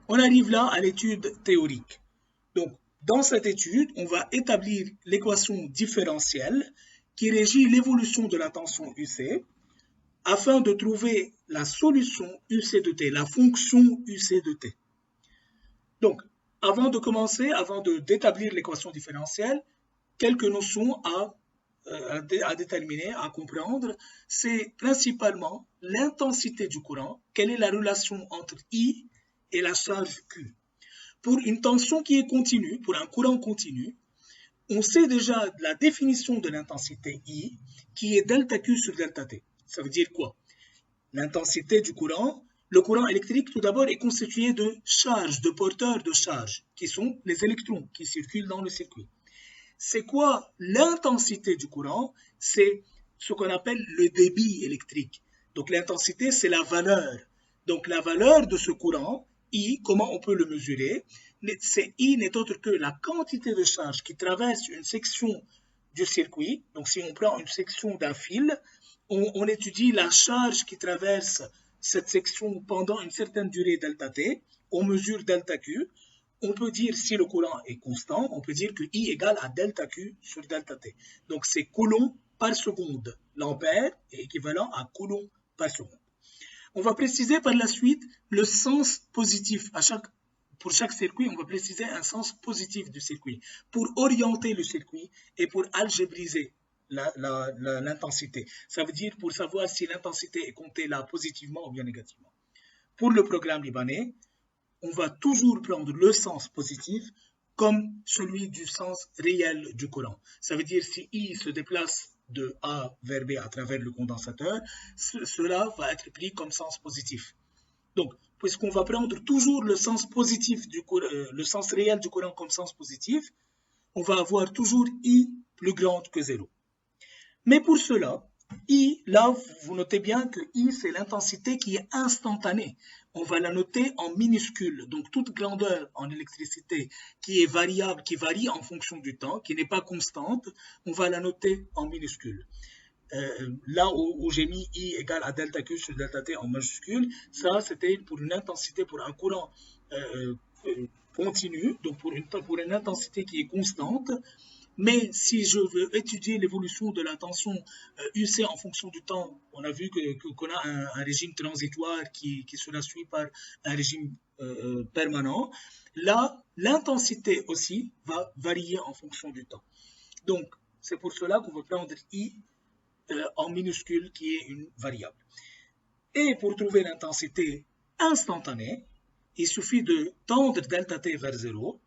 On arrive là à l'étude théorique. Donc, dans cette étude, on va établir l'équation différentielle qui régit l'évolution de la tension UC afin de trouver la solution UC de T, la fonction UC de T. Donc, avant de commencer, avant d'établir l'équation différentielle, quelques notions à déterminer, à comprendre, c'est principalement l'intensité du courant, quelle est la relation entre I et la charge Q. Pour une tension qui est continue, pour un courant continu, on sait déjà la définition de l'intensité I, qui est delta Q sur delta T. Ça veut dire quoi? L'intensité du courant, le courant électrique, tout d'abord, est constitué de charges, de porteurs de charges, qui sont les électrons qui circulent dans le circuit. C'est quoi l'intensité du courant? C'est ce qu'on appelle le débit électrique. Donc l'intensité, c'est la valeur. Donc la valeur de ce courant, I, comment on peut le mesurer? C'est I n'est autre que la quantité de charge qui traverse une section du circuit. Donc si on prend une section d'un fil, on étudie la charge qui traverse cette section pendant une certaine durée delta T, on mesure delta Q, on peut dire si le courant est constant, on peut dire que I égale à delta Q sur delta T. Donc c'est coulomb par seconde. L'ampère est équivalent à coulomb par seconde. On va préciser par la suite le sens positif. Pour chaque circuit, on va préciser un sens positif du circuit pour orienter le circuit et pour algébriser l'intensité. Ça veut dire pour savoir si l'intensité est comptée là positivement ou bien négativement. Pour le programme libanais, on va toujours prendre le sens positif comme celui du sens réel du courant. Ça veut dire si I se déplace de A vers B à travers le condensateur, cela va être pris comme sens positif. Donc, puisqu'on va prendre toujours le sens positif le sens réel du courant comme sens positif, on va avoir toujours I plus grande que 0. Mais pour cela, I, là, vous notez bien que I, c'est l'intensité qui est instantanée. On va la noter en minuscule. Donc, toute grandeur en électricité qui est variable, qui varie en fonction du temps, qui n'est pas constante, on va la noter en minuscule. Là où j'ai mis I égale à delta Q sur delta T en majuscule, ça, c'était pour une intensité, pour un courant continu, donc pour une intensité qui est constante. Mais si je veux étudier l'évolution de la tension UC en fonction du temps, on a vu qu'on a un régime transitoire qui sera suivi par un régime permanent. Là, l'intensité aussi va varier en fonction du temps. Donc, c'est pour cela qu'on va prendre I en minuscule qui est une variable. Et pour trouver l'intensité instantanée, il suffit de tendre delta T vers 0,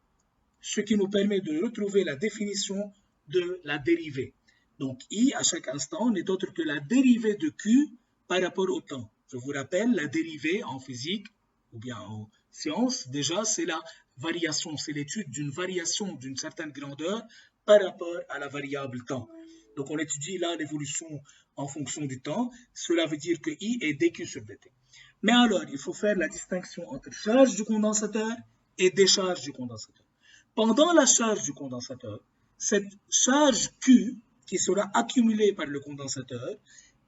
ce qui nous permet de retrouver la définition de la dérivée. Donc I, à chaque instant, n'est autre que la dérivée de Q par rapport au temps. Je vous rappelle, la dérivée en physique ou bien en sciences, déjà, c'est la variation, c'est l'étude d'une variation d'une certaine grandeur par rapport à la variable temps. Donc on étudie là l'évolution en fonction du temps. Cela veut dire que I est dQ sur dt. Mais alors, il faut faire la distinction entre charge du condensateur et décharge du condensateur. Pendant la charge du condensateur, cette charge Q qui sera accumulée par le condensateur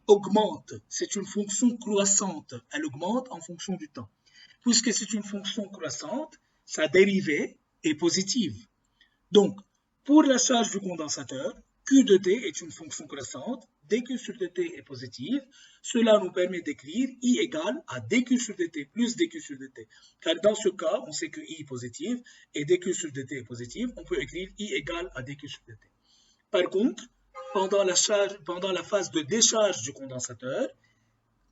augmente. C'est une fonction croissante. Elle augmente en fonction du temps. Puisque c'est une fonction croissante, sa dérivée est positive. Donc, pour la charge du condensateur, Q de T est une fonction croissante, dQ sur dt est positive. Cela nous permet d'écrire I égale à dQ sur dt plus dQ sur dt. Car dans ce cas, on sait que I est positive et dQ sur dt est positive. On peut écrire I égale à dQ sur dt. Par contre, pendant la phase de décharge du condensateur,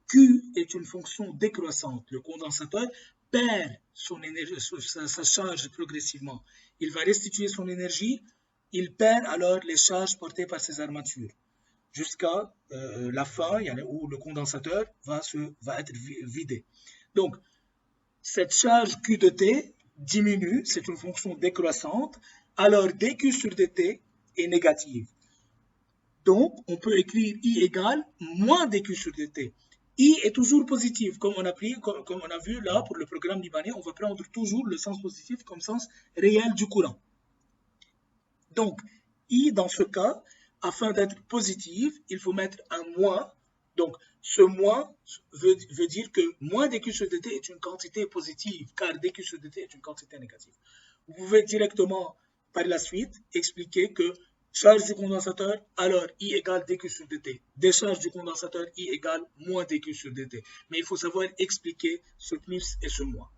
Q est une fonction décroissante. Le condensateur perd sa charge progressivement. Il va restituer son énergie. Il perd alors les charges portées par ses armatures jusqu'à la fin où le condensateur va être vidé. Donc, cette charge Q de T diminue, c'est une fonction décroissante, alors dQ sur dt est négative. Donc, on peut écrire I égale moins dQ sur dt. I est toujours positive, comme on a vu là pour le programme libanais, on va prendre toujours le sens positif comme sens réel du courant. Donc, I, dans ce cas, afin d'être positive, il faut mettre un moins Donc, ce moins veut dire que moins dQ sur dt est une quantité positive, car dQ sur dt est une quantité négative. Vous pouvez directement, par la suite, expliquer que charge du condensateur, alors I égale dQ sur dt. Décharge du condensateur, I égale moins dQ sur dt. Mais il faut savoir expliquer ce plus et ce moins.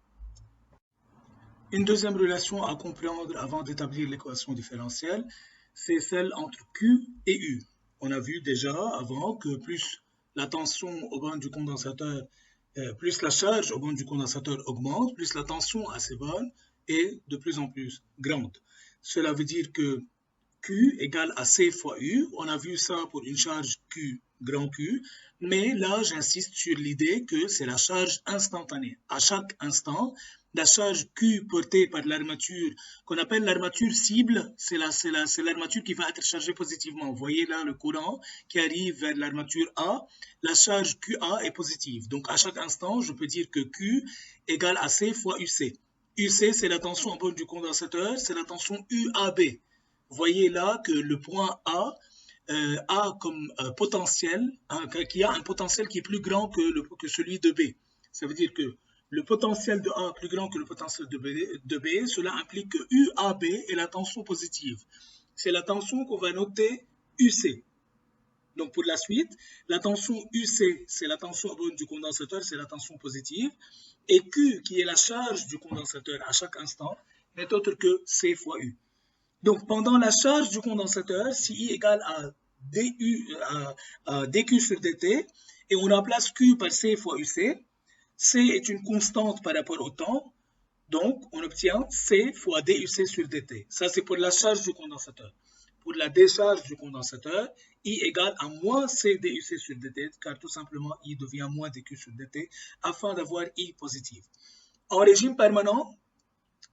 Une deuxième relation à comprendre avant d'établir l'équation différentielle, c'est celle entre Q et U. On a vu déjà avant que plus la tension au banc du condensateur, plus la charge au banc du condensateur augmente, plus la tension à ces bornes est de plus en plus grande. Cela veut dire que Q égale à C fois U. On a vu ça pour une charge Q, grand Q, mais là j'insiste sur l'idée que c'est la charge instantanée. À chaque instant, la charge Q portée par l'armature, qu'on appelle l'armature cible, c'est l'armature qui va être chargée positivement. Vous voyez là le courant qui arrive vers l'armature A, la charge QA est positive. Donc à chaque instant, je peux dire que Q égale à C fois UC. UC, c'est la tension en bord du condensateur, c'est la tension UAB. Vous voyez là que le point A a comme potentiel, qui a un potentiel qui est plus grand que celui de B. Ça veut dire que le potentiel de A est plus grand que le potentiel de B, cela implique que UAB est la tension positive. C'est la tension qu'on va noter UC. Donc pour la suite, la tension UC, c'est la tension du condensateur, c'est la tension positive. Et Q, qui est la charge du condensateur à chaque instant, n'est autre que C fois U. Donc pendant la charge du condensateur, si I égale à dQ sur dt, et on remplace Q par C fois UC, C est une constante par rapport au temps, donc on obtient C fois DUC sur dt. Ça c'est pour la charge du condensateur. Pour la décharge du condensateur, I égale à moins C DUC sur dt, car tout simplement I devient moins dQ sur dt, afin d'avoir I positive. En régime permanent,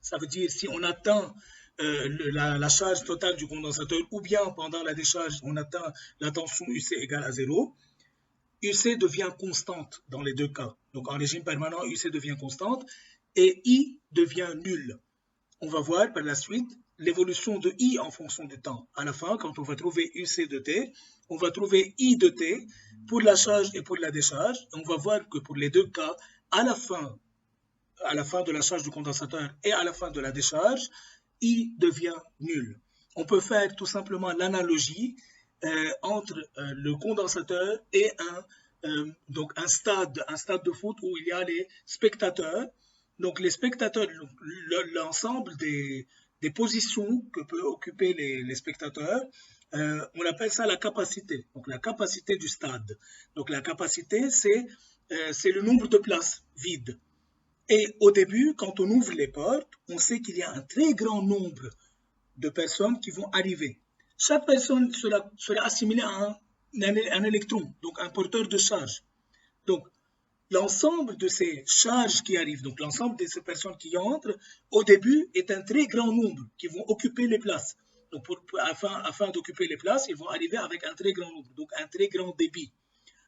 ça veut dire si on atteint la charge totale du condensateur ou bien pendant la décharge, on atteint la tension UC égale à 0, UC devient constante dans les deux cas. Donc en régime permanent, UC devient constante et I devient nul. On va voir par la suite l'évolution de I en fonction du temps. À la fin, quand on va trouver UC de t, on va trouver I de t pour la charge et pour la décharge. On va voir que pour les deux cas, à la fin de la charge du condensateur et à la fin de la décharge, I devient nul. On peut faire tout simplement l'analogie entre le condensateur et un stade de foot où il y a les spectateurs. Donc les spectateurs, l'ensemble des positions que peuvent occuper les spectateurs, on appelle ça la capacité. Donc la capacité du stade. Donc la capacité, c'est le nombre de places vides. Et au début, quand on ouvre les portes, on sait qu'il y a un très grand nombre de personnes qui vont arriver. Chaque personne sera assimilée à un électron, donc un porteur de charge. Donc, l'ensemble de ces charges qui arrivent, donc l'ensemble de ces personnes qui entrent, au début, est un très grand nombre qui vont occuper les places. Donc, afin d'occuper les places, ils vont arriver avec un très grand nombre, donc un très grand débit.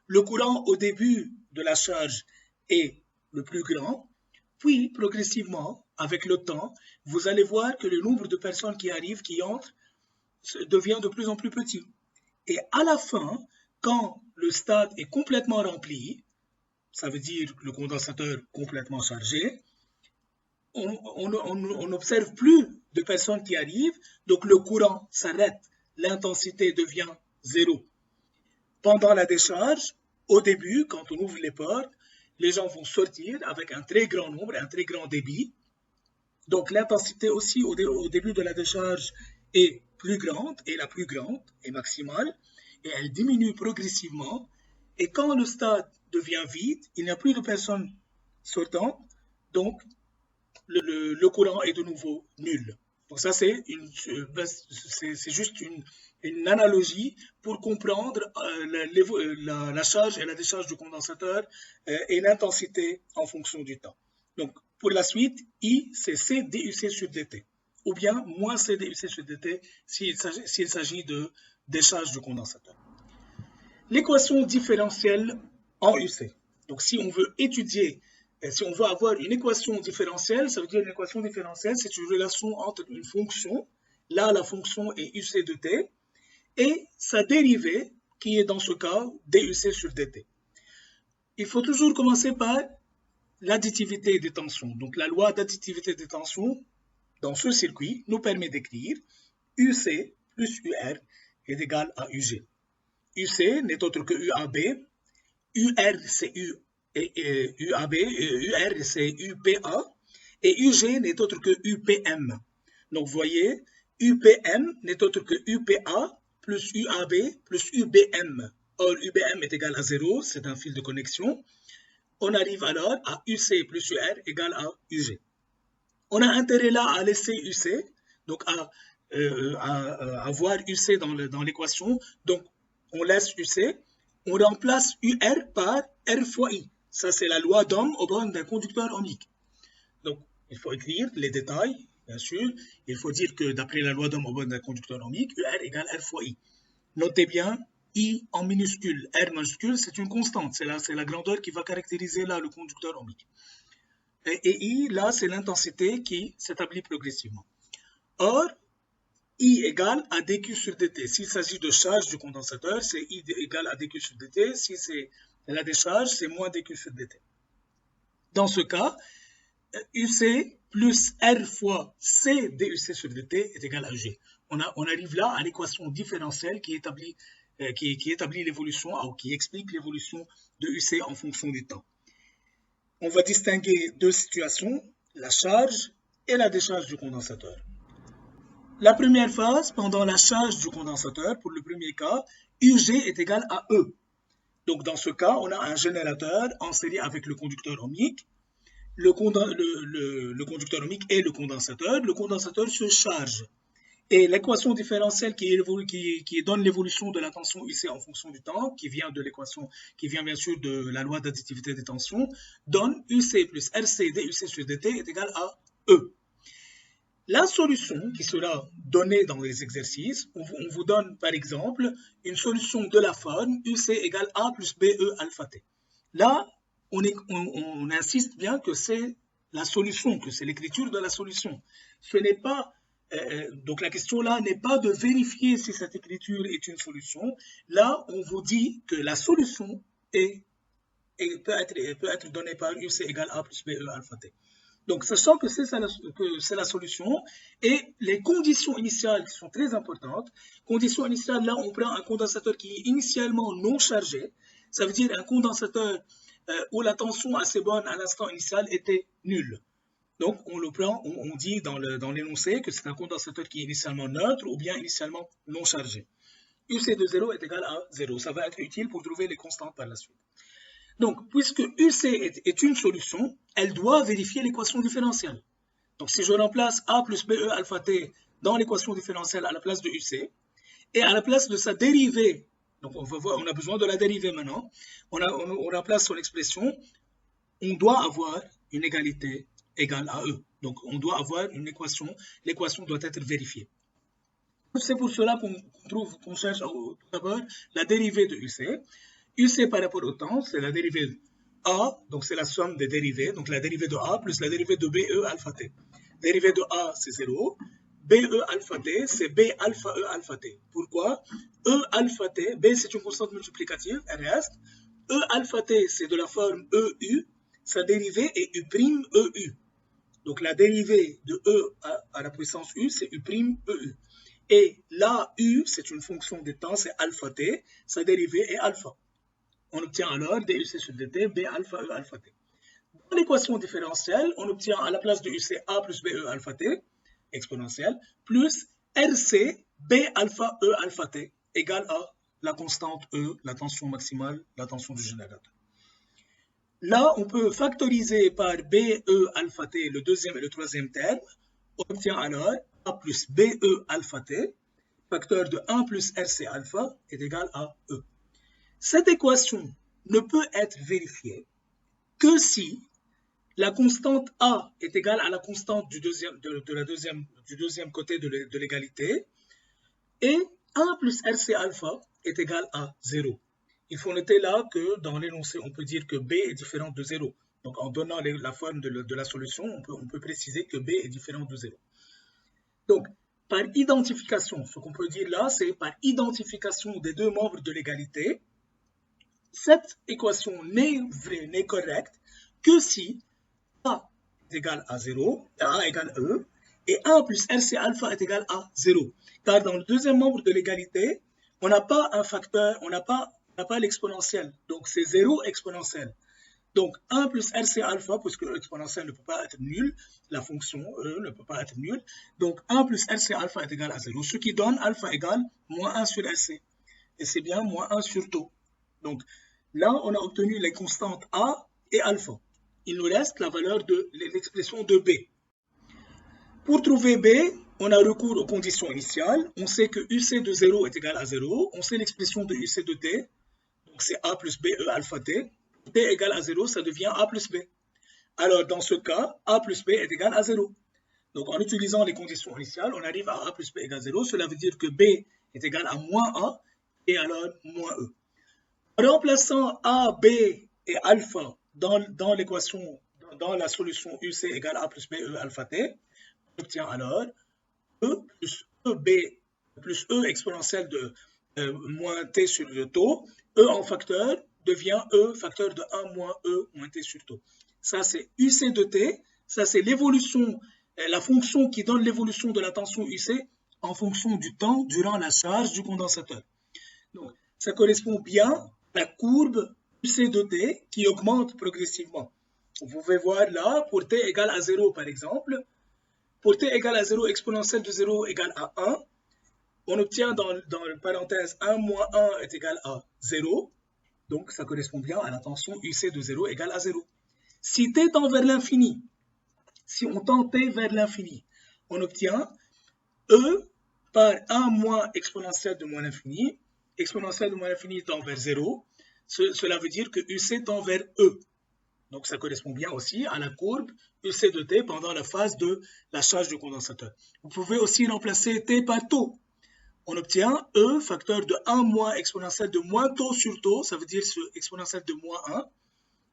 Le courant au début de la charge est le plus grand. Puis, progressivement, avec le temps, vous allez voir que le nombre de personnes qui arrivent, qui entrent, devient de plus en plus petit. Et à la fin, quand le stade est complètement rempli, ça veut dire le condensateur complètement chargé, on n'observe plus de personnes qui arrivent, donc le courant s'arrête, l'intensité devient zéro. Pendant la décharge, au début, quand on ouvre les portes, les gens vont sortir avec un très grand nombre, un très grand débit. Donc l'intensité aussi au début de la décharge est plus grande, et la plus grande est maximale, et elle diminue progressivement. Et quand le stade devient vide, il n'y a plus de personnes sortant, donc le courant est de nouveau nul. Donc ça, c'est juste une analogie pour comprendre la charge et la décharge du condensateur et l'intensité en fonction du temps. Donc, pour la suite, I, c'est C DUC sur dt, ou bien moins C DUC sur dt s'il s'agit de décharge du condensateur. L'équation différentielle en UC. Donc, si on veut étudier, si on veut avoir une équation différentielle, ça veut dire une équation différentielle, c'est une relation entre une fonction, là la fonction est UC de t, et sa dérivée qui est dans ce cas DUC sur DT. Il faut toujours commencer par l'additivité des tensions. Donc la loi d'additivité des tensions dans ce circuit nous permet d'écrire UC plus UR est égal à UG. UC n'est autre que UAB, UR c'est UAB, UR c'est UPA, et UG n'est autre que UPM. Donc vous voyez, UPM n'est autre que UPA plus UAB plus UBM. Or, UBM est égal à 0, c'est un fil de connexion. On arrive alors à UC plus UR égale à UG. On a intérêt là à laisser UC, donc à avoir UC dans l'équation. Donc, on laisse UC, on remplace UR par R fois I. Ça, c'est la loi d'Ohm aux bornes d'un conducteur ohmique. Donc, il faut écrire les détails, bien sûr. Il faut dire que d'après la loi d'Ohm aux bornes d'un conducteur ohmique, UR égale R fois I. Notez bien, I en minuscule, R majuscule, c'est une constante. C'est la grandeur qui va caractériser là le conducteur ohmique. Et I, là, c'est l'intensité qui s'établit progressivement. Or, I égale à dQ sur dt. S'il s'agit de charge du condensateur, c'est I égale à dQ sur dt. Si c'est la décharge, c'est moins dQ sur dt. Dans ce cas, UC plus R fois C DUC sur dt est égal à G. On arrive là à l'équation différentielle qui établit l'évolution, qui explique l'évolution de UC en fonction du temps. On va distinguer deux situations, la charge et la décharge du condensateur. La première phase, pendant la charge du condensateur, pour le premier cas, UG est égal à E. Donc dans ce cas, on a un générateur en série avec le conducteur ohmique. Le conducteur ohmique et le condensateur se charge. Et l'équation différentielle qui donne l'évolution de la tension UC en fonction du temps, qui vient bien sûr de la loi d'additivité des tensions, donne UC plus RC DUC sur DT est égal à E. La solution qui sera donnée dans les exercices, on vous donne par exemple une solution de la forme UC égale A plus BE alpha T. Là, on insiste bien que c'est la solution, que c'est l'écriture de la solution. Ce n'est pas, donc la question là n'est pas de vérifier si cette écriture est une solution. Là, on vous dit que la solution peut être donnée par UC égale A plus BE alpha T. Donc, sachant que c'est la solution, et les conditions initiales qui sont très importantes. Conditions initiales, là, on prend un condensateur qui est initialement non chargé. Ça veut dire un condensateur où la tension à ses bornes à l'instant initial était nulle. Donc, on dit dans l'énoncé que c'est un condensateur qui est initialement neutre ou bien initialement non chargé. UC de 0 est égal à 0. Ça va être utile pour trouver les constantes par la suite. Donc, puisque UC est une solution, elle doit vérifier l'équation différentielle. Donc, si je remplace A plus BE alpha T dans l'équation différentielle à la place de UC, et à la place de sa dérivée, donc on a besoin de la dérivée maintenant, on remplace son expression, on doit avoir une égalité égale à E. Donc, on doit avoir une équation, l'équation doit être vérifiée. C'est pour cela qu'on cherche tout d'abord la dérivée de UC. UC par rapport au temps, c'est la dérivée de A, donc c'est la somme des dérivées, donc la dérivée de A plus la dérivée de BE alpha T. Dérivée de A, c'est 0. BE alpha T, c'est B alpha E alpha T. Pourquoi? E alpha T, B c'est une constante multiplicative, elle reste. E alpha T, c'est de la forme EU, sa dérivée est U' EU. Donc la dérivée de E à la puissance U, c'est U' EU. Et là, U, c'est une fonction du temps, c'est alpha T, sa dérivée est alpha. On obtient alors DUC sur DT, B alpha E alpha T. Dans l'équation différentielle, on obtient à la place de UC A plus BE alpha T, exponentielle, plus RC B alpha E alpha T, égale à la constante E, la tension maximale, la tension du générateur. Là, on peut factoriser par BE alpha T le deuxième et le troisième terme. On obtient alors A plus BE alpha T, facteur de 1 plus RC alpha, est égal à E. Cette équation ne peut être vérifiée que si la constante A est égale à la constante du deuxième côté de l'égalité et 1 plus RC alpha est égal à 0. Il faut noter là que dans l'énoncé, on peut dire que B est différent de 0. Donc en donnant la forme de la solution, on peut préciser que B est différent de 0. Donc par identification. Ce qu'on peut dire là, c'est par identification des deux membres de l'égalité. Cette équation n'est vraie, n'est correcte que si A est égal à 0, A égale E, et 1 plus RC alpha est égal à 0. Car dans le deuxième membre de l'égalité, on n'a pas un facteur, on n'a pas l'exponentiel. Donc c'est 0 exponentiel. Donc 1 plus RC alpha, puisque l'exponentiel ne peut pas être nul, la fonction E ne peut pas être nulle. Donc 1 plus RC alpha est égal à 0, ce qui donne alpha égale moins 1 sur RC. Et c'est bien moins 1 sur tau. Donc là, on a obtenu les constantes A et alpha. Il nous reste la valeur de l'expression de B. Pour trouver B, on a recours aux conditions initiales. On sait que UC de 0 est égal à 0. On sait l'expression de UC de T. Donc c'est A plus B, E alpha T. T égale à 0, ça devient A plus B. Alors dans ce cas, A plus B est égal à 0. Donc en utilisant les conditions initiales, on arrive à A plus B égale 0. Cela veut dire que B est égal à moins A et alors moins E. En remplaçant A, B et alpha dans l'équation, dans la solution UC égale A plus B, E alpha T, on obtient alors E plus EB plus E exponentielle de moins T sur le taux. E en facteur devient E facteur de 1 moins E moins T sur taux. Ça, c'est UC de T. Ça, c'est l'évolution, la fonction qui donne l'évolution de la tension UC en fonction du temps durant la charge du condensateur. Donc, ça correspond bien à la courbe UC de T qui augmente progressivement. Vous pouvez voir là, pour T égale à 0 par exemple, pour T égale à 0, exponentielle de 0 égale à 1, on obtient dans la parenthèse 1 moins 1 est égal à 0. Donc, ça correspond bien à la tension UC de 0 égale à 0. Si T tend vers l'infini, si on tend T vers l'infini, on obtient E par 1 moins exponentielle de moins l'infini. Exponentielle de moins l'infini tend vers 0. Cela veut dire que UC tend vers E. Donc, ça correspond bien aussi à la courbe UC de T pendant la phase de la charge du condensateur. Vous pouvez aussi remplacer T par taux. On obtient E facteur de 1 moins exponentielle de moins taux sur taux, ça veut dire exponentielle de moins 1,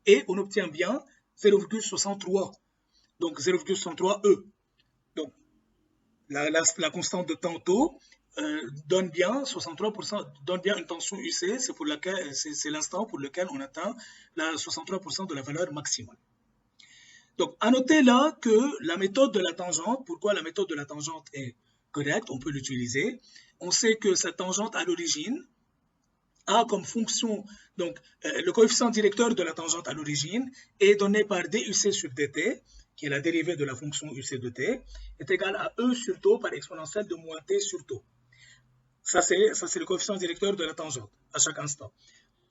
et on obtient bien 0,63. Donc 0,63 E. Donc la constante de temps taux donne bien 63%, donne bien une tension UC, c'est l'instant pour lequel on atteint 63% de la valeur maximale. Donc à noter là que la méthode de la tangente, pourquoi la méthode de la tangente est correcte, on peut l'utiliser. On sait que cette tangente à l'origine a comme fonction, donc le coefficient directeur de la tangente à l'origine est donné par DUC sur DT, qui est la dérivée de la fonction UC de T, est égal à E sur taux par exponentielle de moins T sur taux. Ça, c'est le coefficient directeur de la tangente à chaque instant.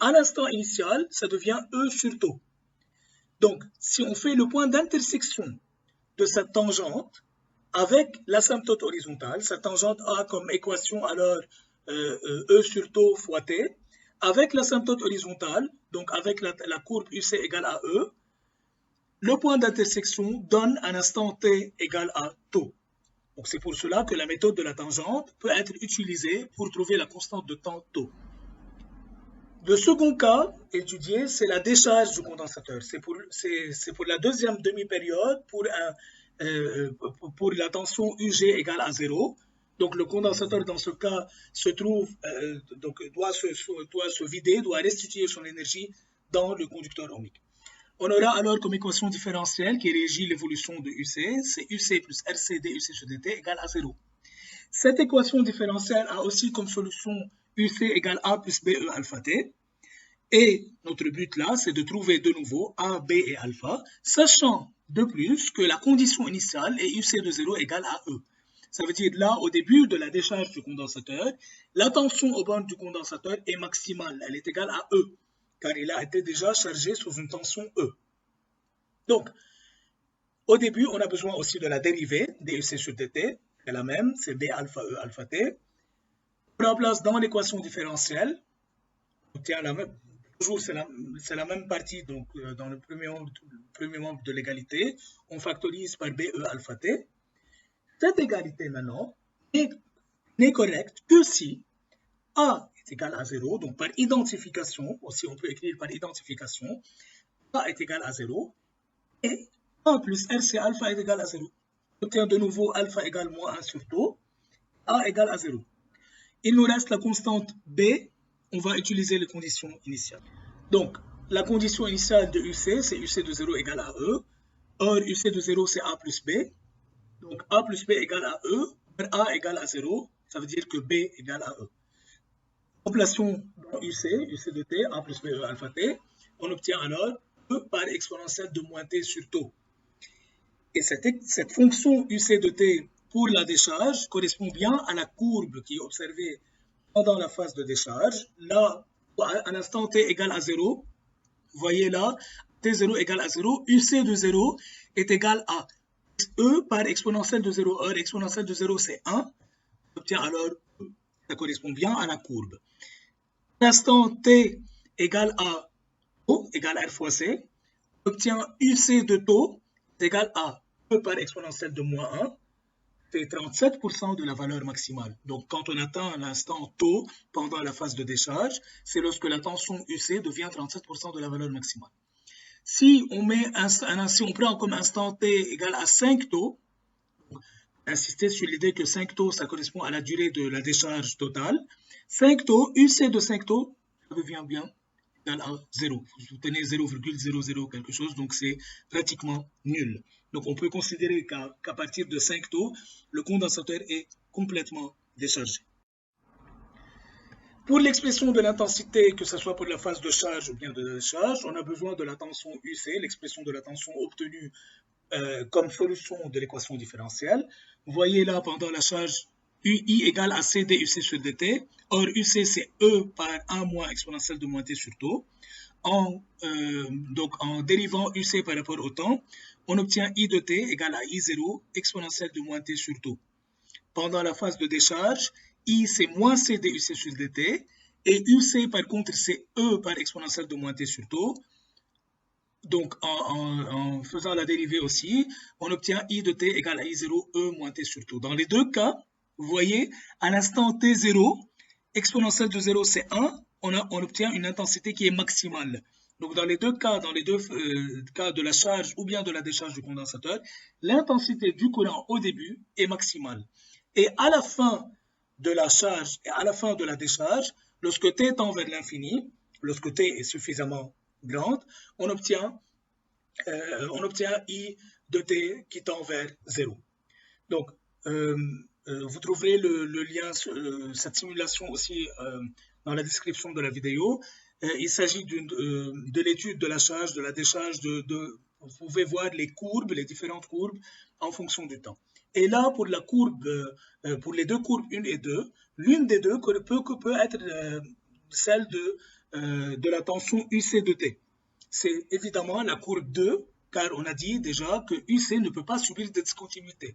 À l'instant initial, ça devient E sur taux. Donc, si on fait le point d'intersection de cette tangente avec l'asymptote horizontale, cette tangente a comme équation alors E sur taux fois T, avec l'asymptote horizontale, donc avec la courbe UC égale à E, le point d'intersection donne un instant T égal à taux. Donc c'est pour cela que la méthode de la tangente peut être utilisée pour trouver la constante de temps taux. Le second cas étudié, c'est la décharge du condensateur. C'est pour la deuxième demi-période pour la tension UG égale à 0. Donc le condensateur dans ce cas se trouve, doit se vider, doit restituer son énergie dans le conducteur ohmique. On aura alors comme équation différentielle qui régit l'évolution de UC, c'est UC plus RC DUC sur DT égale à 0. Cette équation différentielle a aussi comme solution UC égale A plus BE alpha T. Et notre but là, c'est de trouver de nouveau A, B et alpha, sachant de plus que la condition initiale est UC de 0 égale à E. Ça veut dire là, au début de la décharge du condensateur, la tension aux bornes du condensateur est maximale, elle est égale à E, car il a été déjà chargé sous une tension E. Donc, au début, on a besoin aussi de la dérivée DUC sur DT, c'est la même, c'est B alpha E alpha T. On remplace dans l'équation différentielle, on obtient la même. Toujours, c'est la même partie, donc dans le premier membre de l'égalité, on factorise par BE alpha T. Cette égalité maintenant n'est correcte que si A est égal à 0, donc par identification, aussi on peut écrire par identification, A est égal à 0, et 1 plus RC alpha est égal à 0. On obtient de nouveau alpha égale moins 1 sur taux, A égale à 0. Il nous reste la constante B. On va utiliser les conditions initiales. Donc, la condition initiale de UC, c'est UC de 0 égale à E. Or, UC de 0, c'est A plus B. Donc, A plus B égale à E. A égale à 0. Ça veut dire que B égale à E. Remplaçons dans UC de T, A plus B, E alpha T. On obtient alors E par exponentielle de moins T sur taux. Et cette fonction UC de T pour la décharge correspond bien à la courbe qui est observée pendant la phase de décharge. Là, à l'instant T égale à 0, vous voyez là, T0 égale à 0, UC de 0 est égal à E par exponentielle de 0. Or, exponentielle de 0, c'est 1. On obtient alors E. Ça correspond bien à la courbe. À l'instant T égale à taux, égale R fois C, on obtient UC de taux est égal à E par exponentielle de moins 1. C'est 37% de la valeur maximale. Donc, quand on atteint l'instant taux pendant la phase de décharge, c'est lorsque la tension UC devient 37% de la valeur maximale. Si on prend comme instant T égal à 5 taux, insister sur l'idée que 5 taux, ça correspond à la durée de la décharge totale. 5 taux, UC de 5 taux, ça devient bien égal à 0. Vous tenez 0,00 quelque chose, donc c'est pratiquement nul. Donc on peut considérer qu'à partir de 5 taux, le condensateur est complètement déchargé. Pour l'expression de l'intensité, que ce soit pour la phase de charge ou bien de décharge, on a besoin de la tension UC, l'expression de la tension obtenue comme solution de l'équation différentielle. Vous voyez là, pendant la charge, UI égale à CD UC sur DT. Or, UC, c'est E par 1 moins exponentielle de moins T sur taux. Donc, en dérivant UC par rapport au temps, on obtient I de T égale à I0 exponentielle de moins T sur taux. Pendant la phase de décharge, I, c'est moins CD UC sur DT. Et UC, par contre, c'est E par exponentielle de moins T sur taux. Donc, en faisant la dérivée aussi, on obtient I de T égale à I0 E moins T sur taux. Dans les deux cas, vous voyez, à l'instant T0, exponentielle de 0, c'est 1, on obtient une intensité qui est maximale. Donc, dans les deux cas de la charge ou bien de la décharge du condensateur, l'intensité du courant au début est maximale. Et à la fin de la charge et à la fin de la décharge, lorsque T tend vers l'infini, lorsque T est suffisamment grande, on obtient I de T qui tend vers 0. Donc, vous trouverez le lien sur cette simulation aussi dans la description de la vidéo. Il s'agit de l'étude de la charge, de la décharge, vous pouvez voir les courbes, les différentes courbes en fonction du temps. Et là, pour la courbe, pour les deux courbes 1 et 2, l'une des deux peut être celle de la tension UC de T. C'est évidemment la courbe 2, car on a dit déjà que UC ne peut pas subir de discontinuité.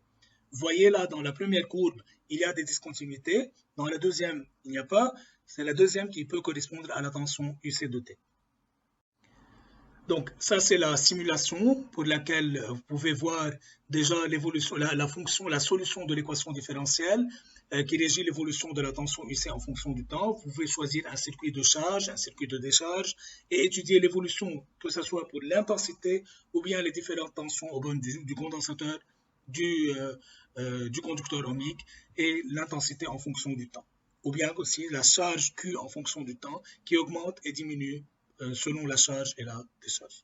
Vous voyez là, dans la première courbe, il y a des discontinuités. Dans la deuxième, il n'y a pas. C'est la deuxième qui peut correspondre à la tension UC de T. Donc, ça, c'est la simulation pour laquelle vous pouvez voir déjà l'évolution, la solution de l'équation différentielle qui régit l'évolution de la tension UC en fonction du temps. Vous pouvez choisir un circuit de charge, un circuit de décharge et étudier l'évolution, que ce soit pour l'intensité ou bien les différentes tensions au bord du condensateur, du conducteur ohmique et l'intensité en fonction du temps. Ou bien aussi la charge Q en fonction du temps qui augmente et diminue selon la charge et la décharge.